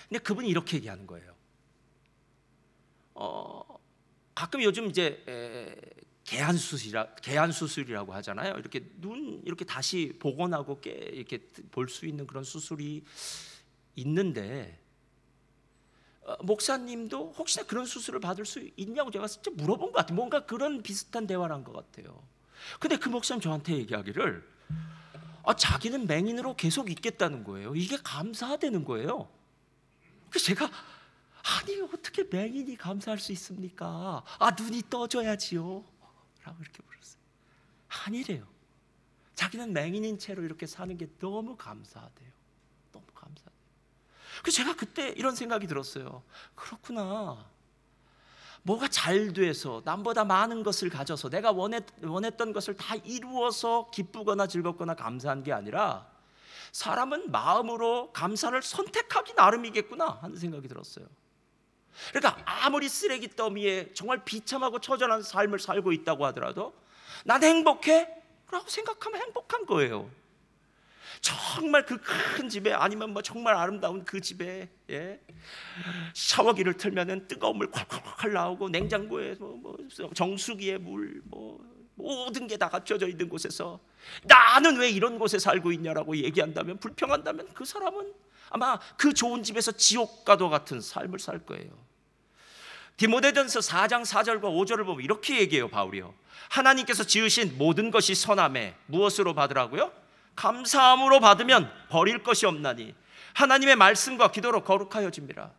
근데 그분이 이렇게 얘기하는 거예요. 가끔 요즘 이제 개안 수술이라고 하잖아요. 이렇게 눈 이렇게 다시 복원하고 이렇게 볼 수 있는 그런 수술이 있는데, 목사님도 혹시나 그런 수술을 받을 수 있냐고 제가 진짜 물어본 것 같아요. 뭔가 그런 비슷한 대화를 한 것 같아요. 근데 그 목사님 저한테 얘기하기를 자기는 맹인으로 계속 있겠다는 거예요. 이게 감사되는 거예요. 그래서 제가, 아니 어떻게 맹인이 감사할 수 있습니까? 눈이 떠져야지요 라고 이렇게 물었어요. 아니래요. 자기는 맹인인 채로 이렇게 사는 게 너무 감사하대요. 너무 감사해요. 그래서 제가 그때 이런 생각이 들었어요. 그렇구나. 뭐가 잘 돼서 남보다 많은 것을 가져서 내가 원했던 것을 다 이루어서 기쁘거나 즐겁거나 감사한 게 아니라, 사람은 마음으로 감사를 선택하기 나름이겠구나 하는 생각이 들었어요. 그러니까 아무리 쓰레기 더미에 정말 비참하고 처절한 삶을 살고 있다고 하더라도 난 행복해? 라고 생각하면 행복한 거예요. 정말 그 큰 집에, 아니면 뭐 정말 아름다운 그 집에, 예? 샤워기를 틀면은 뜨거운 물 콸콸콸 나오고, 냉장고에 뭐 정수기에 물, 뭐 모든 게 다 갖춰져 있는 곳에서 나는 왜 이런 곳에 살고 있냐라고 얘기한다면, 불평한다면, 그 사람은 아마 그 좋은 집에서 지옥과도 같은 삶을 살 거예요. 디모데전서 4장 4절과 5절을 보면 이렇게 얘기해요, 바울이요. 하나님께서 지으신 모든 것이 선하매 무엇으로 받으라고요? 감사함으로 받으면 버릴 것이 없나니 하나님의 말씀과 기도로 거룩하여집니다.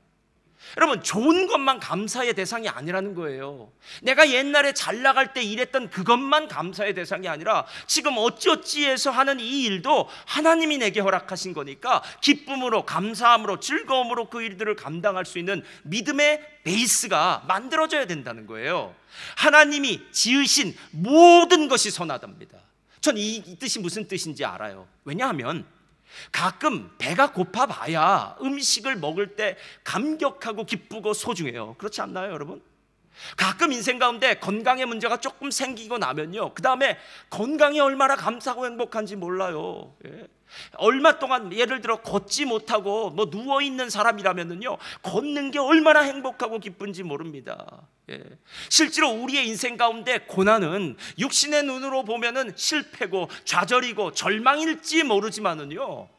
여러분, 좋은 것만 감사의 대상이 아니라는 거예요. 내가 옛날에 잘 나갈 때 일했던 그것만 감사의 대상이 아니라, 지금 어찌어찌해서 하는 이 일도 하나님이 내게 허락하신 거니까 기쁨으로, 감사함으로, 즐거움으로 그 일들을 감당할 수 있는 믿음의 베이스가 만들어져야 된다는 거예요. 하나님이 지으신 모든 것이 선하답니다. 전 이 뜻이 무슨 뜻인지 알아요. 왜냐하면 가끔 배가 고파봐야 음식을 먹을 때 감격하고 기쁘고 소중해요. 그렇지 않나요, 여러분? 가끔 인생 가운데 건강의 문제가 조금 생기고 나면요, 그 다음에 건강이 얼마나 감사하고 행복한지 몰라요. 예. 얼마 동안 예를 들어 걷지 못하고 뭐 누워있는 사람이라면요, 걷는 게 얼마나 행복하고 기쁜지 모릅니다. 예. 실제로 우리의 인생 가운데 고난은 육신의 눈으로 보면은 실패고 좌절이고 절망일지 모르지만은요,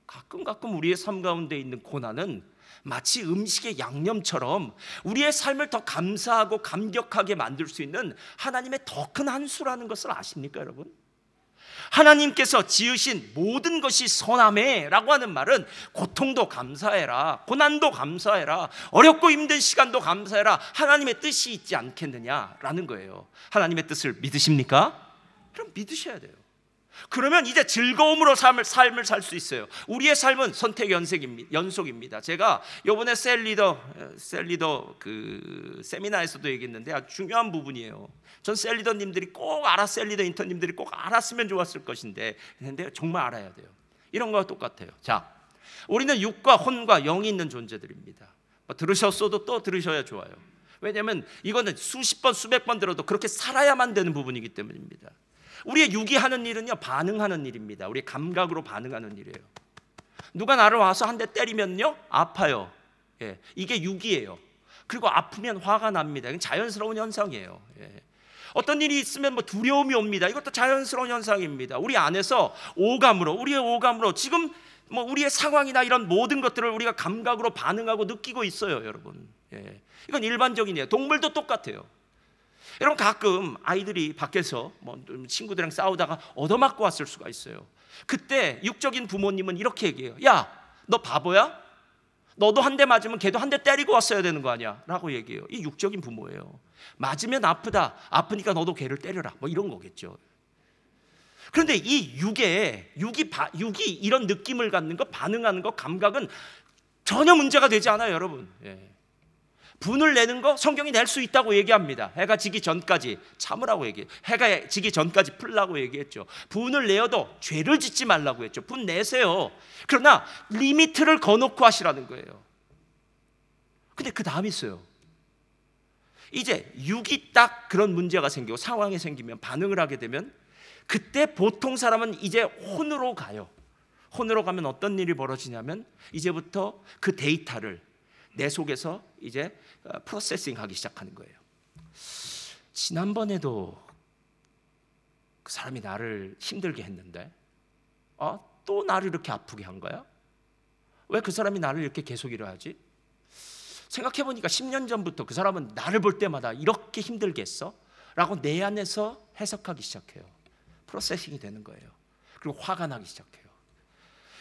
가끔 우리의 삶 가운데 있는 고난은 마치 음식의 양념처럼 우리의 삶을 더 감사하고 감격하게 만들 수 있는 하나님의 더 큰 한 수라는 것을 아십니까, 여러분? 하나님께서 지으신 모든 것이 선하매 라고 하는 말은 고통도 감사해라, 고난도 감사해라, 어렵고 힘든 시간도 감사해라, 하나님의 뜻이 있지 않겠느냐라는 거예요. 하나님의 뜻을 믿으십니까? 그럼 믿으셔야 돼요. 그러면 이제 즐거움으로 삶을 살 수 있어요. 우리의 삶은 선택 연속입니다. 제가 이번에 셀리더 그 세미나에서도 얘기했는데 아주 중요한 부분이에요. 전 셀리더님들이 꼭 셀리더 인턴님들이 꼭 알았으면 좋았을 것인데, 근데 정말 알아야 돼요. 이런 거와 똑같아요. 자, 우리는 육과 혼과 영이 있는 존재들입니다. 들으셨어도 또 들으셔야 좋아요. 왜냐하면 이거는 수십 번 수백 번 들어도 그렇게 살아야만 되는 부분이기 때문입니다. 우리의 육이 하는 일은요, 반응하는 일입니다. 우리의 감각으로 반응하는 일이에요. 누가 나를 와서 한 대 때리면요, 아파요. 예, 이게 육이에요. 그리고 아프면 화가 납니다. 이건 자연스러운 현상이에요. 예. 어떤 일이 있으면 뭐 두려움이 옵니다. 이것도 자연스러운 현상입니다. 우리 안에서 우리의 오감으로 지금 뭐 우리의 상황이나 이런 모든 것들을 우리가 감각으로 반응하고 느끼고 있어요, 여러분. 예. 이건 일반적이네요. 동물도 똑같아요. 여러분, 가끔 아이들이 밖에서 뭐 친구들이랑 싸우다가 얻어맞고 왔을 수가 있어요. 그때 육적인 부모님은 이렇게 얘기해요. 야, 너 바보야? 너도 한 대 맞으면 걔도 한 대 때리고 왔어야 되는 거 아니야? 라고 얘기해요. 이 육적인 부모예요. 맞으면 아프다, 아프니까 너도 걔를 때려라, 뭐 이런 거겠죠. 그런데 이 육이 이런 느낌을 갖는 것, 반응하는 것, 감각은 전혀 문제가 되지 않아요, 여러분. 예. 분을 내는 거 성경이 낼 수 있다고 얘기합니다. 해가 지기 전까지 참으라고 얘기해요. 해가 지기 전까지 풀라고 얘기했죠. 분을 내어도 죄를 짓지 말라고 했죠. 분 내세요. 그러나 리미트를 거놓고 하시라는 거예요. 근데 그 다음이 있어요. 이제 육이 딱 그런 문제가 생기고 상황이 생기면, 반응을 하게 되면, 그때 보통 사람은 이제 혼으로 가요. 혼으로 가면 어떤 일이 벌어지냐면, 이제부터 그 데이터를 내 속에서 이제 프로세싱 하기 시작하는 거예요. 지난번에도 그 사람이 나를 힘들게 했는데 또 나를 이렇게 아프게 한 거야? 왜 그 사람이 나를 이렇게 계속 이러하지? 생각해보니까 10년 전부터 그 사람은 나를 볼 때마다 이렇게 힘들게 했어? 라고 내 안에서 해석하기 시작해요. 프로세싱이 되는 거예요. 그리고 화가 나기 시작해요.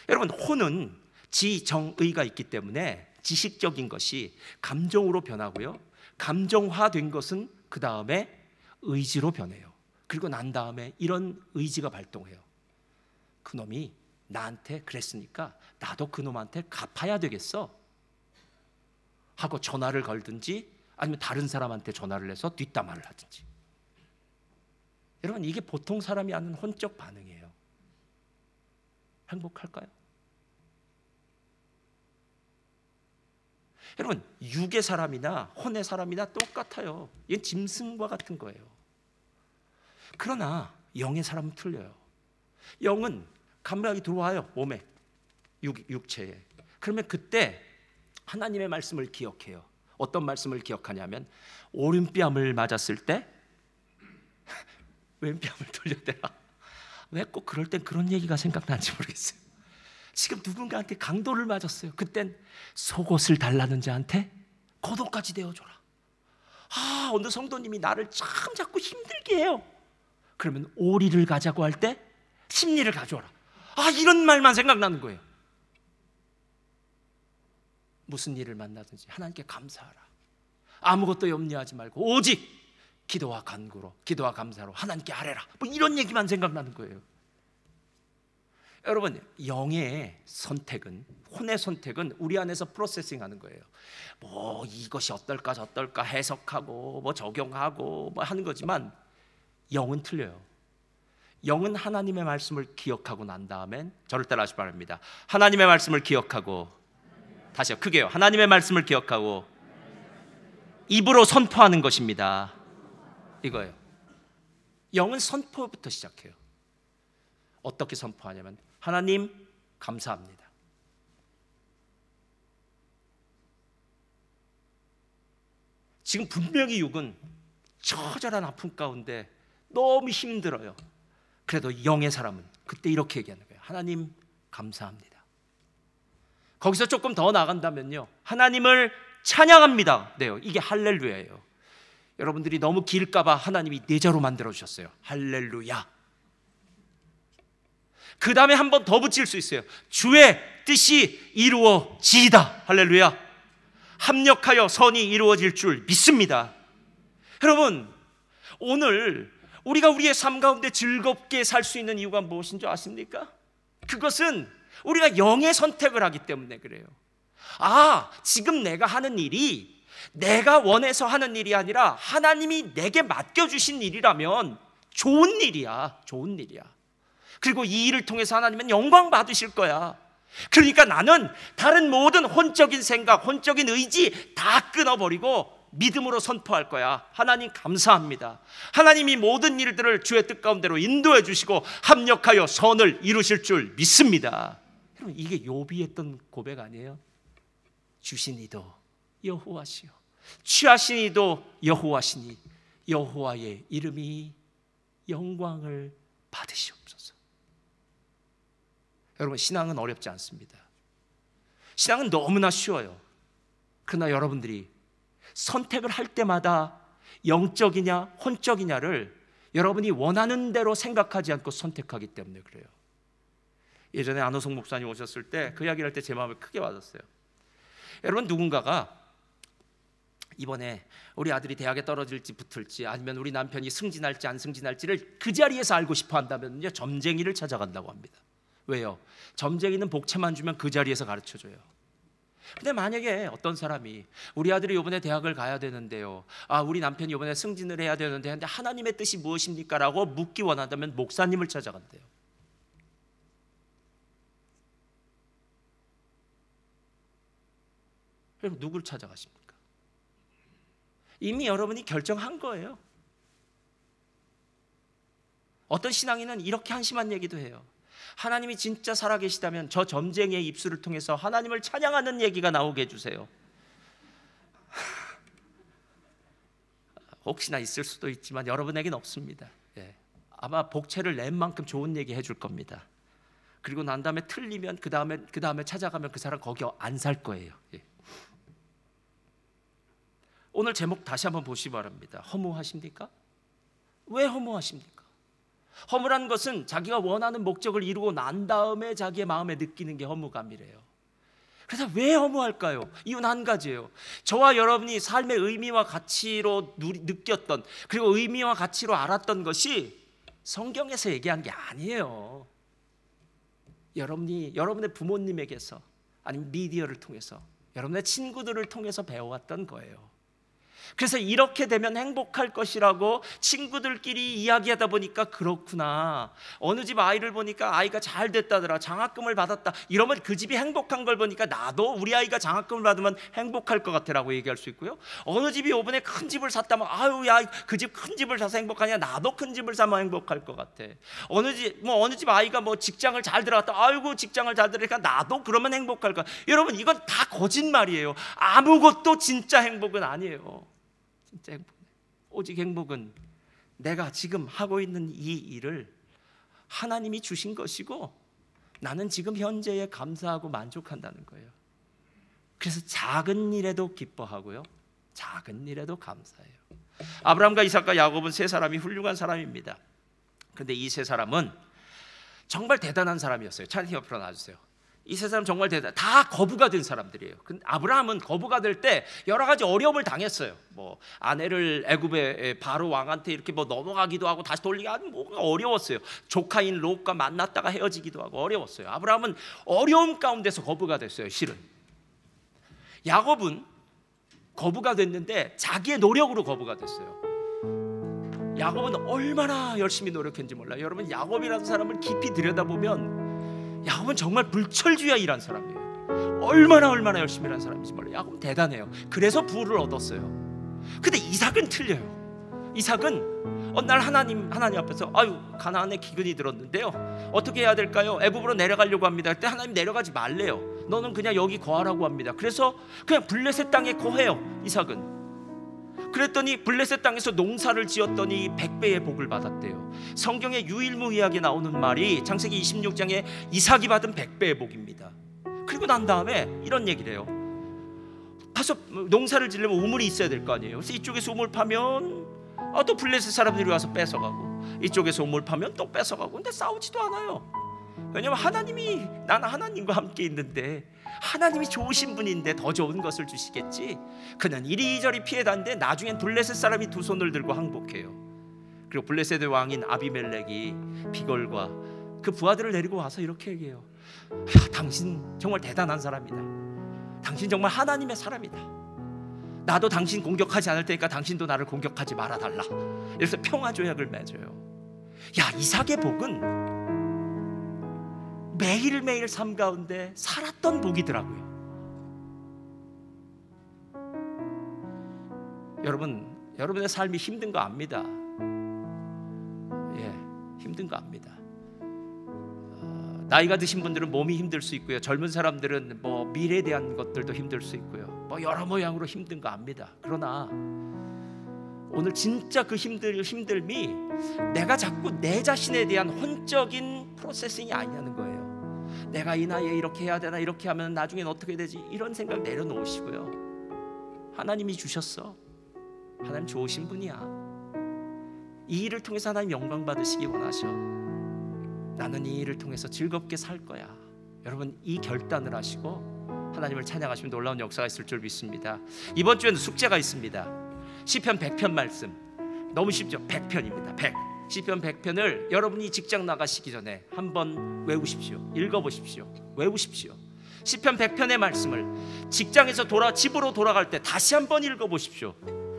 여러분, 혼은 지정의가 있기 때문에 지식적인 것이 감정으로 변하고요, 감정화된 것은 그 다음에 의지로 변해요. 그리고 난 다음에 이런 의지가 발동해요. 그놈이 나한테 그랬으니까 나도 그놈한테 갚아야 되겠어 하고 전화를 걸든지, 아니면 다른 사람한테 전화를 해서 뒷담화를 하든지. 여러분, 이게 보통 사람이 하는 혼적 반응이에요. 행복할까요? 여러분, 육의 사람이나 혼의 사람이나 똑같아요. 이건 짐승과 같은 거예요. 그러나 영의 사람은 틀려요. 영은 감각이 들어와요, 몸에, 육체에. 그러면 그때 하나님의 말씀을 기억해요. 어떤 말씀을 기억하냐면, 오른뺨을 맞았을 때 왼뺨을 돌려대라. 왜 꼭 그럴 땐 그런 얘기가 생각나는지 모르겠어요. 지금 누군가한테 강도를 맞았어요. 그땐 속옷을 달라는 자한테 겉옷까지 내어줘라. 어느 성도님이 나를 참 자꾸 힘들게 해요. 그러면 오리를 가자고 할 때 심리를 가져와라. 이런 말만 생각나는 거예요. 무슨 일을 만나든지 하나님께 감사하라. 아무것도 염려하지 말고 오직 기도와 간구로, 기도와 감사로 하나님께 아뢰라. 뭐 이런 얘기만 생각나는 거예요. 여러분, 영의 선택은, 혼의 선택은 우리 안에서 프로세싱하는 거예요. 뭐 이것이 어떨까 저떨까 해석하고 뭐 적용하고 뭐 하는 거지만, 영은 틀려요. 영은 하나님의 말씀을 기억하고 난 다음엔, 저를 따라하시기 바랍니다. 하나님의 말씀을 기억하고, 다시요, 크게요. 하나님의 말씀을 기억하고 입으로 선포하는 것입니다. 이거예요. 영은 선포부터 시작해요. 어떻게 선포하냐면 하나님 감사합니다. 지금 분명히 육은 처절한 아픔 가운데 너무 힘들어요. 그래도 영의 사람은 그때 이렇게 얘기하는 거예요. 하나님 감사합니다. 거기서 조금 더 나간다면요, 하나님을 찬양합니다. 네요. 이게 할렐루야예요. 여러분들이 너무 길까봐 하나님이 네자로 만들어주셨어요. 할렐루야. 그 다음에 한 번 더 붙일 수 있어요. 주의 뜻이 이루어지이다. 할렐루야. 합력하여 선이 이루어질 줄 믿습니다. 여러분, 오늘 우리가 우리의 삶 가운데 즐겁게 살 수 있는 이유가 무엇인 줄 아십니까? 그것은 우리가 영의 선택을 하기 때문에 그래요. 지금 내가 하는 일이 내가 원해서 하는 일이 아니라 하나님이 내게 맡겨주신 일이라면 좋은 일이야. 좋은 일이야. 그리고 이 일을 통해서 하나님은 영광 받으실 거야. 그러니까 나는 다른 모든 혼적인 생각, 혼적인 의지 다 끊어버리고 믿음으로 선포할 거야. 하나님 감사합니다. 하나님이 모든 일들을 주의 뜻 가운데로 인도해 주시고 합력하여 선을 이루실 줄 믿습니다. 여러분, 이게 욥이 했던 고백 아니에요? 주신 이도 여호와시요, 취하신 이도 여호와시니 여호와의 이름이 영광을 받으시옵소서. 여러분, 신앙은 어렵지 않습니다. 신앙은 너무나 쉬워요. 그러나 여러분들이 선택을 할 때마다 영적이냐 혼적이냐를 여러분이 원하는 대로 생각하지 않고 선택하기 때문에 그래요. 예전에 안호성 목사님 오셨을 때 그 이야기를 할 때 제 마음을 크게 받았어요. 여러분, 누군가가 이번에 우리 아들이 대학에 떨어질지 붙을지 아니면 우리 남편이 승진할지 안 승진할지를 그 자리에서 알고 싶어 한다면요, 점쟁이를 찾아간다고 합니다. 왜요? 점쟁이는 복채만 주면 그 자리에서 가르쳐줘요. 근데 만약에 어떤 사람이 우리 아들이 이번에 대학을 가야 되는데요, 우리 남편이 이번에 승진을 해야 되는데 하나님의 뜻이 무엇입니까? 라고 묻기 원한다면 목사님을 찾아간대요. 그럼 누굴 찾아가십니까? 이미 여러분이 결정한 거예요. 어떤 신앙인은 이렇게 한심한 얘기도 해요. 하나님이 진짜 살아계시다면 저 점쟁이의 입술을 통해서 하나님을 찬양하는 얘기가 나오게 해주세요. 혹시나 있을 수도 있지만 여러분에게는 없습니다. 아마 복채를 낸 만큼 좋은 얘기 해줄 겁니다. 그리고 난 다음에 틀리면 그 다음에 찾아가면 그 사람 거기 안 살 거예요. 오늘 제목 다시 한번 보시기 바랍니다. 허무하십니까? 왜 허무하십니까? 허무란 것은 자기가 원하는 목적을 이루고 난 다음에 자기의 마음에 느끼는 게 허무감이래요. 그래서 왜 허무할까요? 이유는 한 가지예요. 저와 여러분이 삶의 의미와 가치로 느꼈던, 그리고 의미와 가치로 알았던 것이 성경에서 얘기한 게 아니에요. 여러분의 부모님에게서, 아니면 미디어를 통해서, 여러분의 친구들을 통해서 배워왔던 거예요. 그래서 이렇게 되면 행복할 것이라고 친구들끼리 이야기하다 보니까 그렇구나, 어느 집 아이를 보니까 아이가 잘 됐다더라, 장학금을 받았다, 이러면 그 집이 행복한 걸 보니까 나도 우리 아이가 장학금을 받으면 행복할 것 같아 라고 얘기할 수 있고요. 어느 집이 이번에 큰 집을 샀다면 야, 그 집 큰 집을 사서 행복하냐, 나도 큰 집을 사면 행복할 것 같아. 어느 집 아이가 직장을 잘 들어갔다, 아이고 직장을 잘 들으니까 나도 그러면 행복할 것 같아. 여러분, 이건 다 거짓말이에요. 아무것도 진짜 행복은 아니에요. 진짜 행복. 오직 행복은 내가 지금 하고 있는 이 일을 하나님이 주신 것이고 나는 지금 현재에 감사하고 만족한다는 거예요. 그래서 작은 일에도 기뻐하고요, 작은 일에도 감사해요. 아브라함과 이삭과 야곱은 세 사람이 훌륭한 사람입니다. 그런데 이 세 사람은 정말 대단한 사람이었어요. 찬이 옆으로 놔주세요. 이 세 사람 정말 다 거부가 된 사람들이에요. 근데 아브라함은 거부가 될 때 여러 가지 어려움을 당했어요. 아내를 애굽의 바로 왕한테 이렇게 넘어가기도 하고 다시 돌리기 하는 뭐가 어려웠어요. 조카인 롯과 만났다가 헤어지기도 하고 어려웠어요. 아브라함은 어려움 가운데서 거부가 됐어요. 실은 야곱은 거부가 됐는데 자기의 노력으로 거부가 됐어요. 야곱은 얼마나 열심히 노력했는지 몰라요. 여러분, 야곱이라는 사람을 깊이 들여다보면 야곱은 정말 불철주야 일한 사람이에요. 얼마나 열심히 일한 사람인지 몰라요. 야곱은 대단해요. 그래서 부를 얻었어요. 근데 이삭은 틀려요. 이삭은 어느 날 하나님 앞에서 아유 가나안에 기근이 들었는데요, 어떻게 해야 될까요? 애굽으로 내려가려고 합니다. 그때 하나님 내려가지 말래요. 너는 그냥 여기 거하라고 합니다. 그래서 그냥 블레셋 땅에 거해요, 이삭은. 그랬더니 블레셋 땅에서 농사를 지었더니 100배의 복을 받았대요. 성경에 유일무이하게 나오는 말이 창세기 26장에 이삭이 받은 100배의 복입니다. 그리고 난 다음에 이런 얘기를 해요. 가서 농사를 지려면 우물이 있어야 될 거 아니에요. 그래서 이쪽에서 우물 파면 또 블레셋 사람들이 와서 뺏어가고, 이쪽에서 우물 파면 또 뺏어가고. 근데 싸우지도 않아요. 왜냐면 나는 하나님과 함께 있는데, 하나님이 좋으신 분인데 더 좋은 것을 주시겠지. 그는 이리저리 피해 다니는데 나중엔 블레셋 사람이 두 손을 들고 항복해요. 그리고 블레셋의 왕인 아비멜렉이 비걸과 그 부하들을 데리고 와서 이렇게 얘기해요. 당신 정말 대단한 사람이다. 당신 정말 하나님의 사람이다. 나도 당신 공격하지 않을 테니까 당신도 나를 공격하지 말아달라. 이래서 평화조약을 맺어요. 이삭의 복은 매일매일 삶 가운데 살았던 복이더라고요. 여러분의 삶이 힘든 거 압니다. 힘든 거 압니다. 나이가 드신 분들은 몸이 힘들 수 있고요, 젊은 사람들은 미래에 대한 것들도 힘들 수 있고요, 여러 모양으로 힘든 거 압니다. 그러나 오늘 진짜 그 힘듦이 내가 자꾸 내 자신에 대한 혼적인 프로세싱이 아니냐는 거예요. 내가 이 나이에 이렇게 해야 되나, 이렇게 하면 나중엔 어떻게 되지, 이런 생각 내려놓으시고요. 하나님이 주셨어. 하나님 좋으신 분이야. 이 일을 통해서 하나님 영광 받으시기 원하셔. 나는 이 일을 통해서 즐겁게 살 거야. 여러분, 이 결단을 하시고 하나님을 찬양하시면 놀라운 역사가 있을 줄 믿습니다. 이번 주에는 숙제가 있습니다. 시편 100편 말씀, 너무 쉽죠? 100편입니다. 100. 시편 100편을 여러분이 직장 나가시기 전에 한번 외우십시오. 읽어보십시오. 외우십시오. 시편 100편의 말씀을 직장에서 집으로 돌아갈 때 다시 한번 읽어보십시오.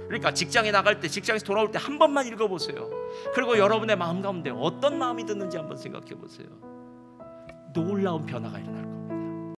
그러니까 직장에 나갈 때, 직장에서 돌아올 때 한 번만 읽어보세요. 그리고 여러분의 마음 가운데 어떤 마음이 드는지 한번 생각해 보세요. 놀라운 변화가 일어날 거예요.